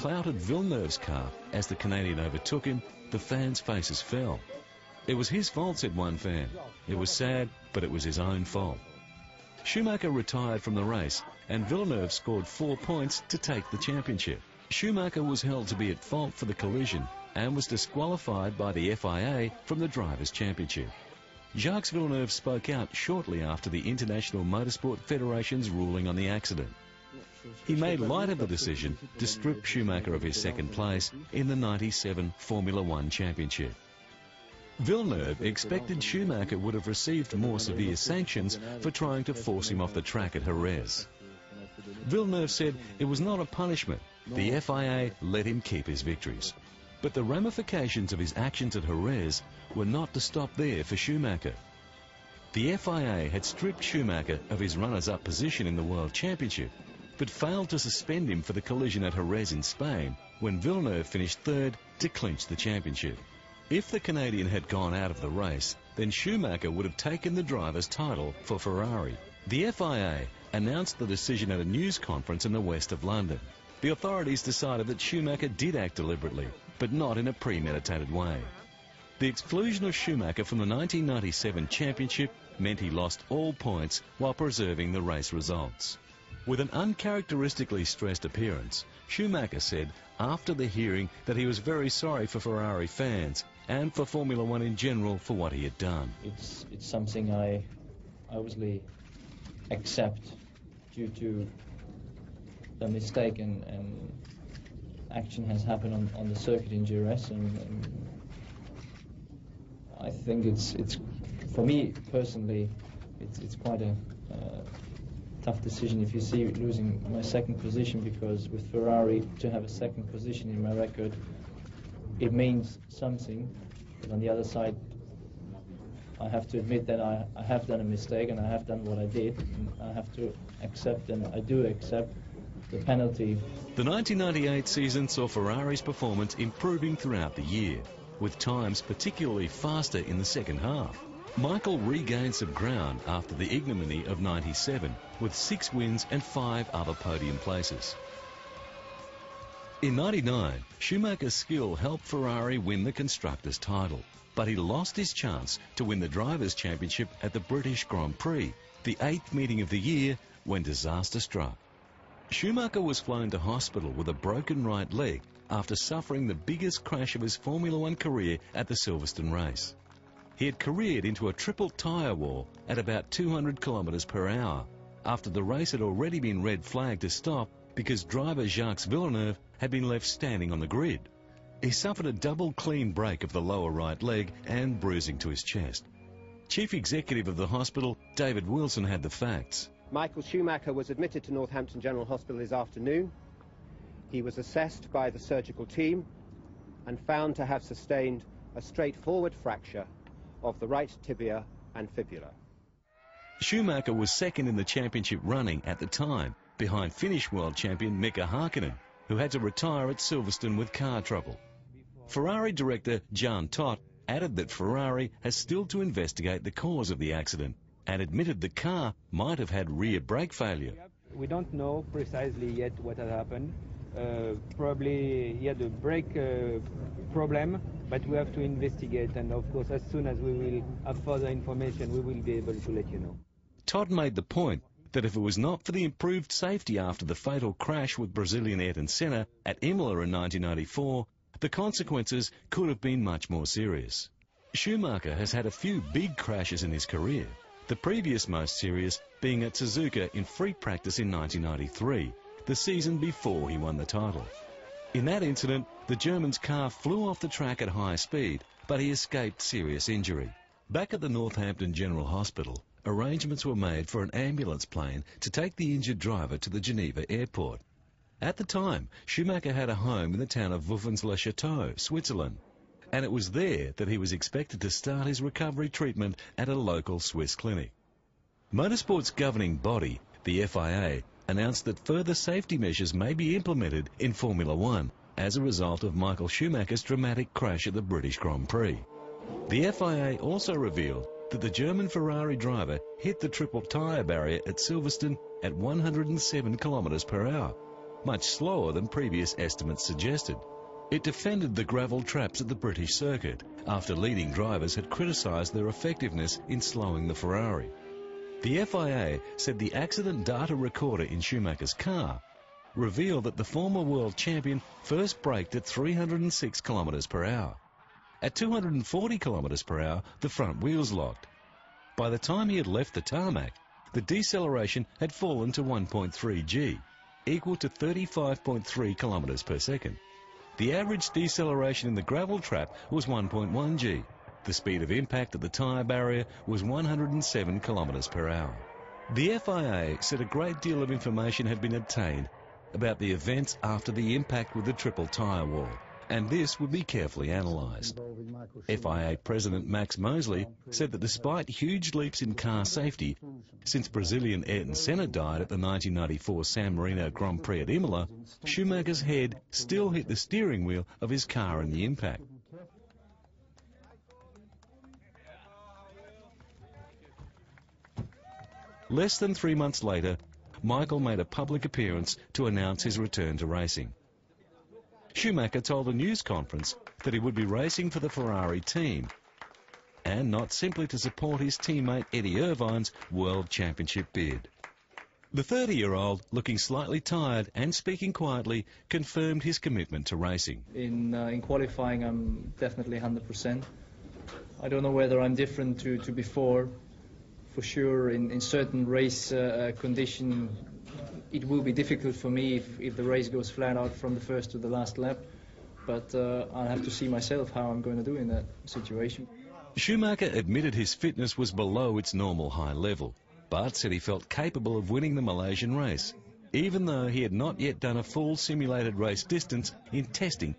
clouted Villeneuve's car as the Canadian overtook him, the fans' faces fell. It was his fault, said one fan. It was sad, but it was his own fault. Schumacher retired from the race, and Villeneuve scored 4 points to take the championship. Schumacher was held to be at fault for the collision and was disqualified by the FIA from the Drivers' Championship. Jacques Villeneuve spoke out shortly after the International Motorsport Federation's ruling on the accident. He made light of the decision to strip Schumacher of his second place in the '97 Formula One Championship. Villeneuve expected Schumacher would have received more severe sanctions for trying to force him off the track at Jerez. Villeneuve said it was not a punishment. The FIA let him keep his victories. But the ramifications of his actions at Jerez were not to stop there for Schumacher. The FIA had stripped Schumacher of his runners-up position in the World Championship, but failed to suspend him for the collision at Jerez in Spain, when Villeneuve finished third to clinch the championship. If the Canadian had gone out of the race, then Schumacher would have taken the driver's title for Ferrari. The FIA announced the decision at a news conference in the west of London. The authorities decided that Schumacher did act deliberately, but not in a premeditated way. The exclusion of Schumacher from the 1997 championship meant he lost all points while preserving the race results. With an uncharacteristically stressed appearance, Schumacher said after the hearing that he was very sorry for Ferrari fans and for Formula One in general for what he had done. It's something I obviously accept due to the mistake and action has happened on the circuit in Jerez, and I think it's for me personally it's quite a tough decision if you see losing my second position, because with Ferrari to have a second position in my record, it means something. But on the other side, I have to admit that I have done a mistake and I have done what I did, and I have to accept, and I do accept, the penalty. The 1998 season saw Ferrari's performance improving throughout the year, with times particularly faster in the second half. Michael regained some ground after the ignominy of '97, with 6 wins and 5 other podium places. In '99, Schumacher's skill helped Ferrari win the Constructors' title, but he lost his chance to win the Drivers' Championship at the British Grand Prix, the 8th meeting of the year, when disaster struck. Schumacher was flown to hospital with a broken right leg after suffering the biggest crash of his Formula One career at the Silverstone race. He had careered into a triple tyre wall at about 200 kilometres per hour after the race had already been red flagged to stop because driver Jacques Villeneuve had been left standing on the grid. He suffered a double clean break of the lower right leg and bruising to his chest. Chief Executive of the hospital, David Wilson, had the facts. Michael Schumacher was admitted to Northampton General Hospital this afternoon. He was assessed by the surgical team and found to have sustained a straightforward fracture of the right tibia and fibula. Schumacher was second in the championship running at the time, behind Finnish world champion Mika Hakkinen, who had to retire at Silverstone with car trouble. Ferrari director Jan Todt added that Ferrari has still to investigate the cause of the accident and admitted the car might have had rear brake failure. We don't know precisely yet what had happened. Probably he had a brake problem, but we have to investigate, and of course as soon as we will have further information we will be able to let you know. Todd made the point that if it was not for the improved safety after the fatal crash with Brazilian Ayrton Senna at Imola in 1994, the consequences could have been much more serious. Schumacher has had a few big crashes in his career, the previous most serious being at Suzuka in free practice in 1993, the season before he won the title. In that incident, the German's car flew off the track at high speed, but he escaped serious injury. Back at the Northampton General Hospital, arrangements were made for an ambulance plane to take the injured driver to the Geneva airport. At the time, Schumacher had a home in the town of Vuffens-le-Château, Switzerland, and it was there that he was expected to start his recovery treatment at a local Swiss clinic. Motorsport's governing body, the FIA, announced that further safety measures may be implemented in Formula One as a result of Michael Schumacher's dramatic crash at the British Grand Prix. The FIA also revealed that the German Ferrari driver hit the triple tyre barrier at Silverstone at 107 kilometres per hour. much slower than previous estimates suggested. It defended the gravel traps at the British circuit after leading drivers had criticised their effectiveness in slowing the Ferrari. The FIA said the accident data recorder in Schumacher's car revealed that the former world champion first braked at 306 kilometres per hour. At 240 kilometres per hour, the front wheels locked. By the time he had left the tarmac, the deceleration had fallen to 1.3 G, equal to 35.3 kilometres per second. The average deceleration in the gravel trap was 1.1 G. The speed of impact at the tyre barrier was 107 kilometres per hour. The FIA said a great deal of information had been obtained about the events after the impact with the triple tyre wall, and this would be carefully analysed. FIA President Max Mosley said that despite huge leaps in car safety since Brazilian Ayrton Senna died at the 1994 San Marino Grand Prix at Imola, Schumacher's head still hit the steering wheel of his car in the impact. Less than 3 months later, Michael made a public appearance to announce his return to racing. Schumacher told a news conference that he would be racing for the Ferrari team, and not simply to support his teammate Eddie Irvine's World Championship bid. The 30-year-old, looking slightly tired and speaking quietly, confirmed his commitment to racing. In qualifying, I'm definitely 100%. I don't know whether I'm different to before. For sure, in certain race conditions, it will be difficult for me if the race goes flat out from the first to the last lap, but I'll have to see myself how I'm going to do in that situation. Schumacher admitted his fitness was below its normal high level, but said he felt capable of winning the Malaysian race, even though he had not yet done a full simulated race distance in testing